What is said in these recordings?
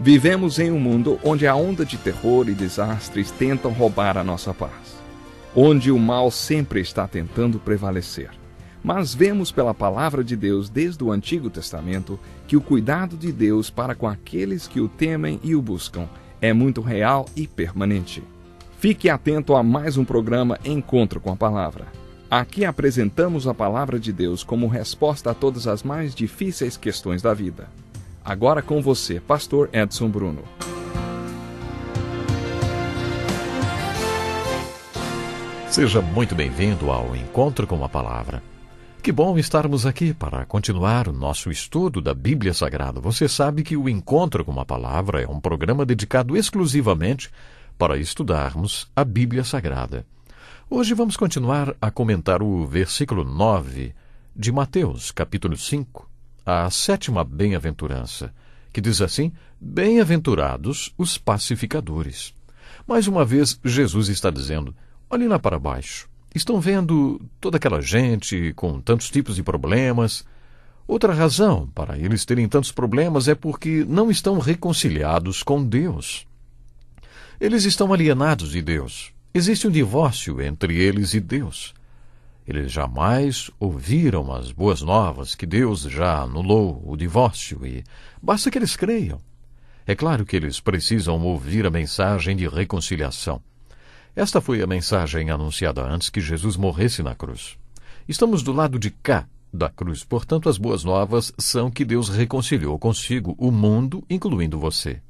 Vivemos em um mundo onde a onda de terror e desastres tentam roubar a nossa paz, onde o mal sempre está tentando prevalecer. Mas vemos pela palavra de Deus desde o Antigo Testamento que o cuidado de Deus para com aqueles que o temem e o buscam é muito real e permanente. Fique atento a mais um programa Encontro com a Palavra. Aqui apresentamos a palavra de Deus como resposta a todas as mais difíceis questões da vida. Agora com você, Pastor Edson Bruno. Seja muito bem-vindo ao Encontro com a Palavra. Que bom estarmos aqui para continuar o nosso estudo da Bíblia Sagrada. Você sabe que o Encontro com a Palavra é um programa dedicado exclusivamente para estudarmos a Bíblia Sagrada. Hoje vamos continuar a comentar o versículo 9 de Mateus, capítulo 5, a 7ª bem-aventurança, que diz assim: Bem-aventurados os pacificadores. Mais uma vez, Jesus está dizendo: olhem lá para baixo. Estão vendo toda aquela gente com tantos tipos de problemas? Outra razão para eles terem tantos problemas é porque não estão reconciliados com Deus. Eles estão alienados de Deus. Existe um divórcio entre eles e Deus. Eles jamais ouviram as boas novas que Deus já anulou o divórcio e basta que eles creiam. É claro que eles precisam ouvir a mensagem de reconciliação. Esta foi a mensagem anunciada antes que Jesus morresse na cruz. Estamos do lado de cá da cruz, portanto as boas novas são que Deus reconciliou consigo o mundo, incluindo você.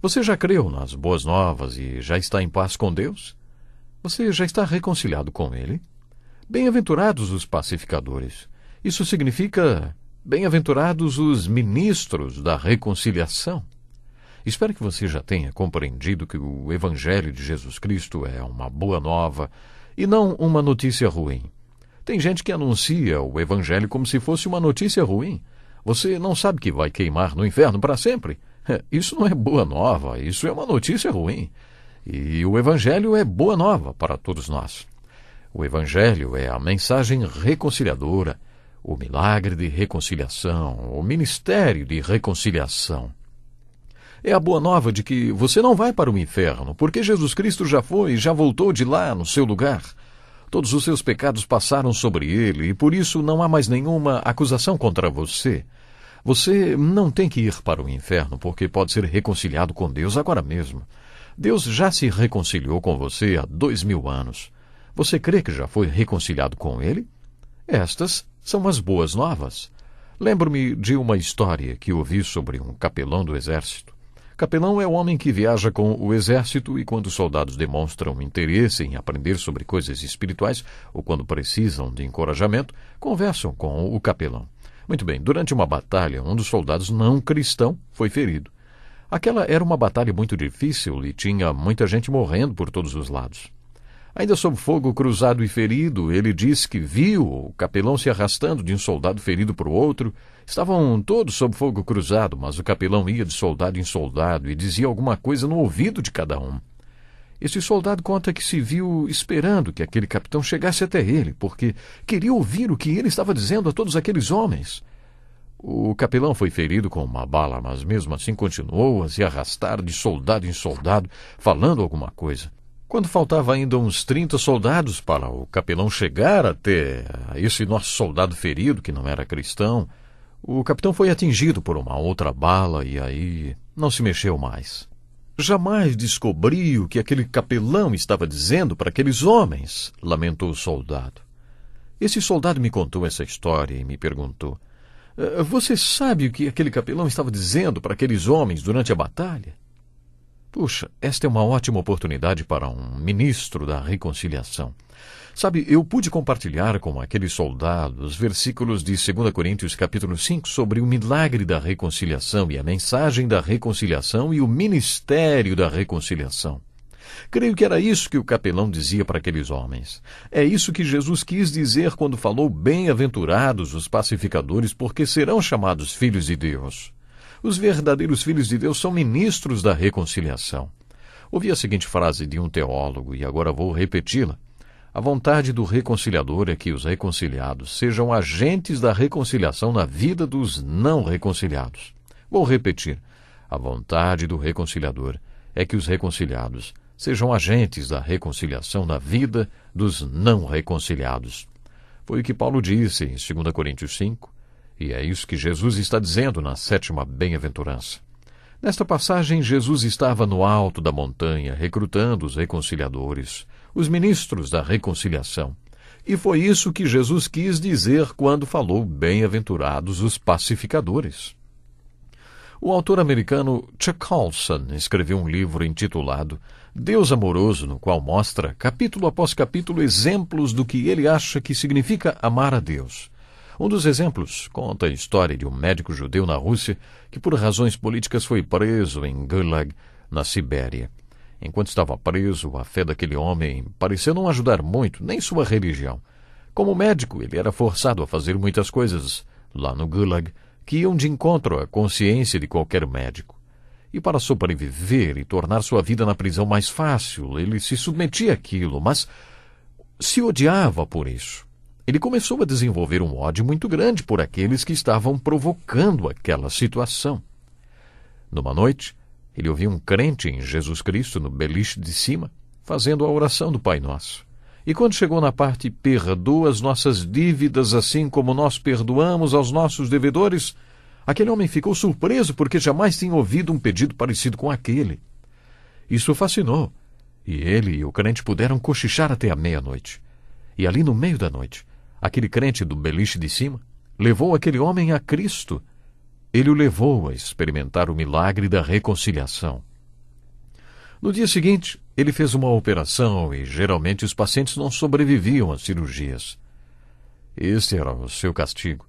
Você já creu nas boas novas e já está em paz com Deus? Você já está reconciliado com Ele? Bem-aventurados os pacificadores. Isso significa bem-aventurados os ministros da reconciliação. Espero que você já tenha compreendido que o Evangelho de Jesus Cristo é uma boa nova e não uma notícia ruim. Tem gente que anuncia o Evangelho como se fosse uma notícia ruim. Você não sabe que vai queimar no inferno para sempre? Isso não é boa nova, isso é uma notícia ruim. E o Evangelho é boa nova para todos nós. O Evangelho é a mensagem reconciliadora, o milagre de reconciliação, o ministério de reconciliação. É a boa nova de que você não vai para o inferno, porque Jesus Cristo já foi e já voltou de lá no seu lugar. Todos os seus pecados passaram sobre ele e por isso não há mais nenhuma acusação contra você. Você não tem que ir para o inferno porque pode ser reconciliado com Deus agora mesmo. Deus já se reconciliou com você há 2000 anos. Você crê que já foi reconciliado com ele? Estas são as boas novas. Lembro-me de uma história que ouvi sobre um capelão do exército. Capelão é o homem que viaja com o exército e quando os soldados demonstram interesse em aprender sobre coisas espirituais ou quando precisam de encorajamento, conversam com o capelão. Muito bem, durante uma batalha, um dos soldados não cristão foi ferido. Aquela era uma batalha muito difícil e tinha muita gente morrendo por todos os lados. Ainda sob fogo cruzado e ferido, ele disse que viu o capelão se arrastando de um soldado ferido para o outro. Estavam todos sob fogo cruzado, mas o capelão ia de soldado em soldado e dizia alguma coisa no ouvido de cada um. Esse soldado conta que se viu esperando que aquele capitão chegasse até ele, porque queria ouvir o que ele estava dizendo a todos aqueles homens. O capelão foi ferido com uma bala, mas mesmo assim continuou a se arrastar de soldado em soldado, falando alguma coisa. Quando faltava ainda uns 30 soldados para o capelão chegar até esse nosso soldado ferido, que não era cristão, o capitão foi atingido por uma outra bala e aí não se mexeu mais. Jamais descobri o que aquele capelão estava dizendo para aqueles homens, lamentou o soldado. Esse soldado me contou essa história e me perguntou: você sabe o que aquele capelão estava dizendo para aqueles homens durante a batalha? Puxa, esta é uma ótima oportunidade para um ministro da reconciliação. Sabe, eu pude compartilhar com aqueles soldados os versículos de 2 Coríntios capítulo 5 sobre o milagre da reconciliação e a mensagem da reconciliação e o ministério da reconciliação. Creio que era isso que o capelão dizia para aqueles homens. É isso que Jesus quis dizer quando falou: bem-aventurados os pacificadores, porque serão chamados filhos de Deus. Os verdadeiros filhos de Deus são ministros da reconciliação. Ouvi a seguinte frase de um teólogo e agora vou repeti-la. A vontade do reconciliador é que os reconciliados sejam agentes da reconciliação na vida dos não reconciliados. Vou repetir. A vontade do reconciliador é que os reconciliados sejam agentes da reconciliação na vida dos não reconciliados. Foi o que Paulo disse em 2 Coríntios 5, e é isso que Jesus está dizendo na 7ª bem-aventurança. Nesta passagem, Jesus estava no alto da montanha, recrutando os reconciliadores, os ministros da reconciliação. E foi isso que Jesus quis dizer quando falou bem-aventurados os pacificadores. O autor americano Chuck Colson escreveu um livro intitulado Deus Amoroso, no qual mostra, capítulo após capítulo, exemplos do que ele acha que significa amar a Deus. Um dos exemplos conta a história de um médico judeu na Rússia que, por razões políticas, foi preso em Gulag, na Sibéria. Enquanto estava preso, a fé daquele homem pareceu não ajudar muito, nem sua religião. Como médico, ele era forçado a fazer muitas coisas lá no Gulag que iam de encontro à consciência de qualquer médico. E para sobreviver e tornar sua vida na prisão mais fácil, ele se submetia àquilo, mas se odiava por isso. Ele começou a desenvolver um ódio muito grande por aqueles que estavam provocando aquela situação. Numa noite, ele ouviu um crente em Jesus Cristo no beliche de cima, fazendo a oração do Pai Nosso. E quando chegou na parte perdoa as nossas dívidas assim como nós perdoamos aos nossos devedores, aquele homem ficou surpreso porque jamais tinha ouvido um pedido parecido com aquele. Isso o fascinou, e ele e o crente puderam cochichar até a meia-noite. E ali no meio da noite, aquele crente do beliche de cima levou aquele homem a Cristo. Ele o levou a experimentar o milagre da reconciliação. No dia seguinte, ele fez uma operação e geralmente os pacientes não sobreviviam às cirurgias. Este era o seu castigo.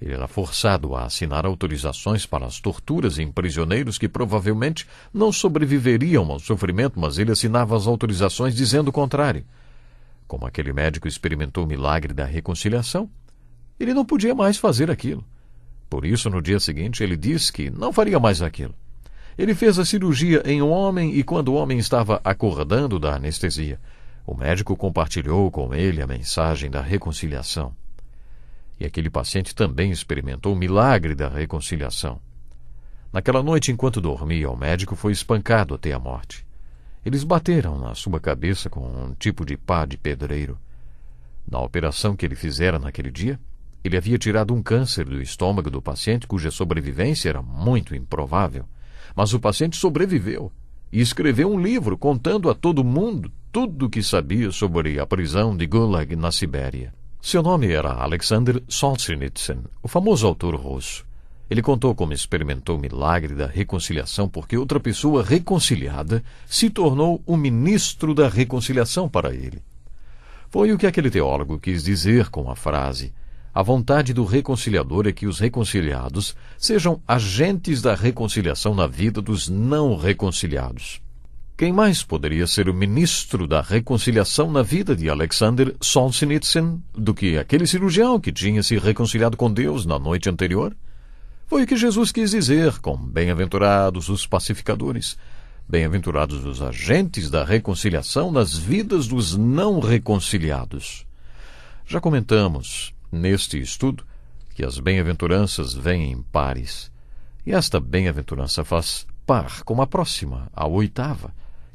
Ele era forçado a assinar autorizações para as torturas em prisioneiros que provavelmente não sobreviveriam ao sofrimento, mas ele assinava as autorizações dizendo o contrário. Como aquele médico experimentou o milagre da reconciliação, ele não podia mais fazer aquilo. Por isso, no dia seguinte, ele disse que não faria mais aquilo. Ele fez a cirurgia em um homem e quando o homem estava acordando da anestesia, o médico compartilhou com ele a mensagem da reconciliação. E aquele paciente também experimentou o milagre da reconciliação. Naquela noite, enquanto dormia, o médico foi espancado até a morte. Eles bateram na sua cabeça com um tipo de pá de pedreiro. Na operação que ele fizera naquele dia, ele havia tirado um câncer do estômago do paciente cuja sobrevivência era muito improvável. Mas o paciente sobreviveu e escreveu um livro contando a todo mundo tudo o que sabia sobre a prisão de Gulag na Sibéria. Seu nome era Alexander Solzhenitsyn, o famoso autor russo. Ele contou como experimentou o milagre da reconciliação porque outra pessoa reconciliada se tornou o ministro da reconciliação para ele. Foi o que aquele teólogo quis dizer com a frase: a vontade do reconciliador é que os reconciliados sejam agentes da reconciliação na vida dos não reconciliados. Quem mais poderia ser o ministro da reconciliação na vida de Alexander Solzhenitsyn do que aquele cirurgião que tinha se reconciliado com Deus na noite anterior? Foi o que Jesus quis dizer com bem-aventurados os pacificadores, bem-aventurados os agentes da reconciliação nas vidas dos não reconciliados. Já comentamos neste estudo que as bem-aventuranças vêm em pares, e esta bem-aventurança faz par com a próxima, a 8ª,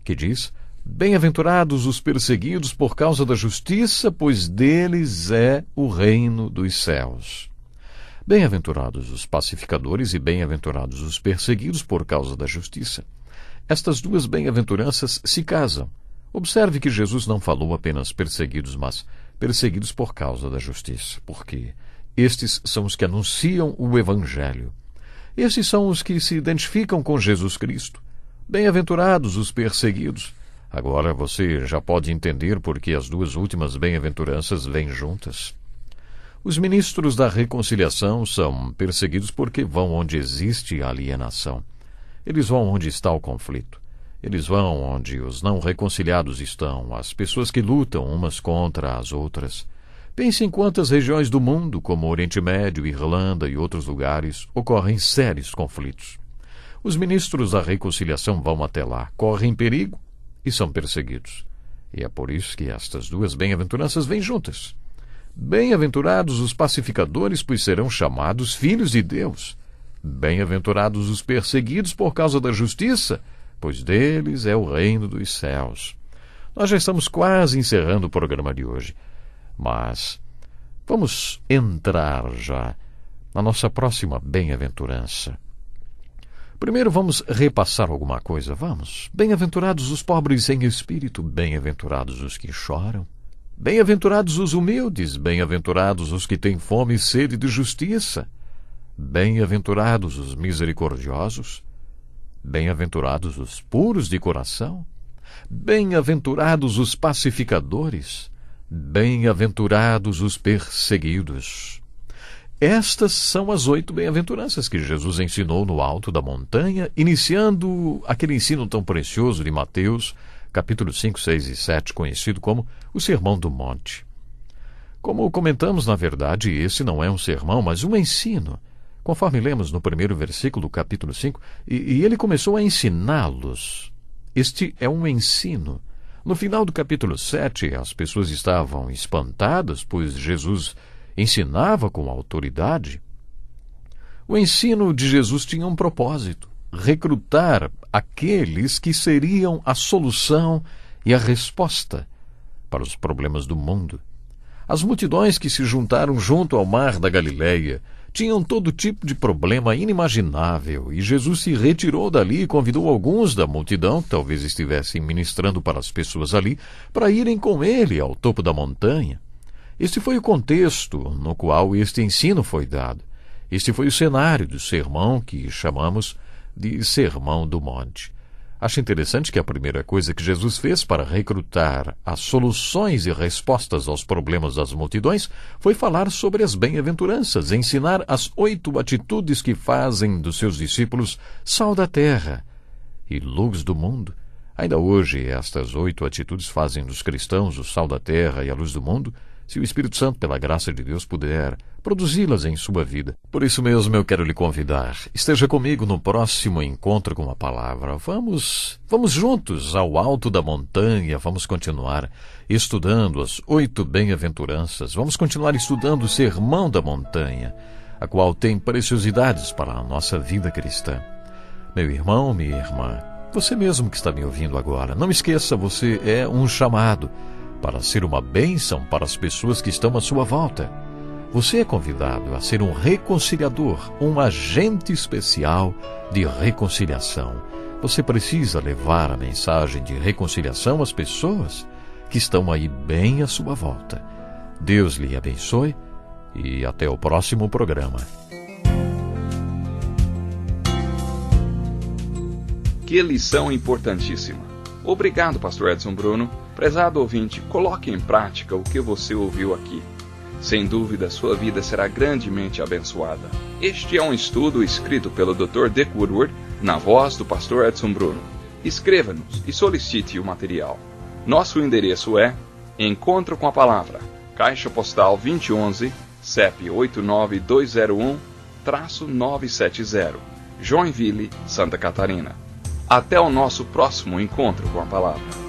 que diz: bem-aventurados os perseguidos por causa da justiça, pois deles é o reino dos céus. Bem-aventurados os pacificadores e bem-aventurados os perseguidos por causa da justiça. Estas duas bem-aventuranças se casam. Observe que Jesus não falou apenas perseguidos, mas perseguidos por causa da justiça, porque estes são os que anunciam o Evangelho. Esses são os que se identificam com Jesus Cristo. Bem-aventurados os perseguidos. Agora você já pode entender por que as duas últimas bem-aventuranças vêm juntas. Os ministros da reconciliação são perseguidos porque vão onde existe alienação. Eles vão onde está o conflito. Eles vão onde os não reconciliados estão, as pessoas que lutam umas contra as outras. Pense em quantas regiões do mundo, como Oriente Médio, Irlanda e outros lugares, ocorrem sérios conflitos. Os ministros da reconciliação vão até lá, correm perigo e são perseguidos. E é por isso que estas duas bem-aventuranças vêm juntas. Bem-aventurados os pacificadores, pois serão chamados filhos de Deus. Bem-aventurados os perseguidos por causa da justiça, pois deles é o reino dos céus. Nós já estamos quase encerrando o programa de hoje, mas vamos entrar já na nossa próxima bem-aventurança. Primeiro vamos repassar alguma coisa, vamos. Bem-aventurados os pobres em espírito, bem-aventurados os que choram. Bem-aventurados os humildes, bem-aventurados os que têm fome e sede de justiça. Bem-aventurados os misericordiosos, bem-aventurados os puros de coração, bem-aventurados os pacificadores, bem-aventurados os perseguidos. Estas são as 8 bem-aventuranças que Jesus ensinou no alto da montanha, iniciando aquele ensino tão precioso de Mateus, capítulo 5, 6 e 7, conhecido como o Sermão do Monte. Como comentamos, na verdade, esse não é um sermão, mas um ensino, conforme lemos no primeiro versículo do capítulo 5, e ele começou a ensiná-los. Este é um ensino. No final do capítulo 7, as pessoas estavam espantadas, pois Jesus ensinava com autoridade. O ensino de Jesus tinha um propósito: recrutar aqueles que seriam a solução e a resposta para os problemas do mundo. As multidões que se juntaram junto ao mar da Galileia tinham todo tipo de problema inimaginável, e Jesus se retirou dali e convidou alguns da multidão, que talvez estivessem ministrando para as pessoas ali, para irem com ele ao topo da montanha. Este foi o contexto no qual este ensino foi dado. Este foi o cenário do sermão que chamamos de Sermão do Monte. Acho interessante que a primeira coisa que Jesus fez para recrutar as soluções e respostas aos problemas das multidões foi falar sobre as bem-aventuranças, ensinar as 8 atitudes que fazem dos seus discípulos sal da terra e luz do mundo. Ainda hoje, estas 8 atitudes fazem dos cristãos o sal da terra e a luz do mundo, se o Espírito Santo, pela graça de Deus, puder produzi-las em sua vida. Por isso mesmo eu quero lhe convidar. Esteja comigo no próximo encontro com a palavra. Vamos juntos ao alto da montanha. Vamos continuar estudando as 8 bem-aventuranças. Vamos continuar estudando o Sermão da Montanha, a qual tem preciosidades para a nossa vida cristã. Meu irmão, minha irmã, você mesmo que está me ouvindo agora, não esqueça, você é um chamado para ser uma bênção para as pessoas que estão à sua volta. Você é convidado a ser um reconciliador, um agente especial de reconciliação. Você precisa levar a mensagem de reconciliação às pessoas que estão aí bem à sua volta. Deus lhe abençoe e até o próximo programa. Que lição importantíssima! Obrigado, Pastor Edson Bruno. Prezado ouvinte, coloque em prática o que você ouviu aqui. Sem dúvida, sua vida será grandemente abençoada. Este é um estudo escrito pelo Dr. Dick Woodward, na voz do Pastor Edson Bruno. Escreva-nos e solicite o material. Nosso endereço é Encontro com a Palavra, Caixa Postal 2011, CEP 89201-970, Joinville, Santa Catarina. Até o nosso próximo encontro com a Palavra.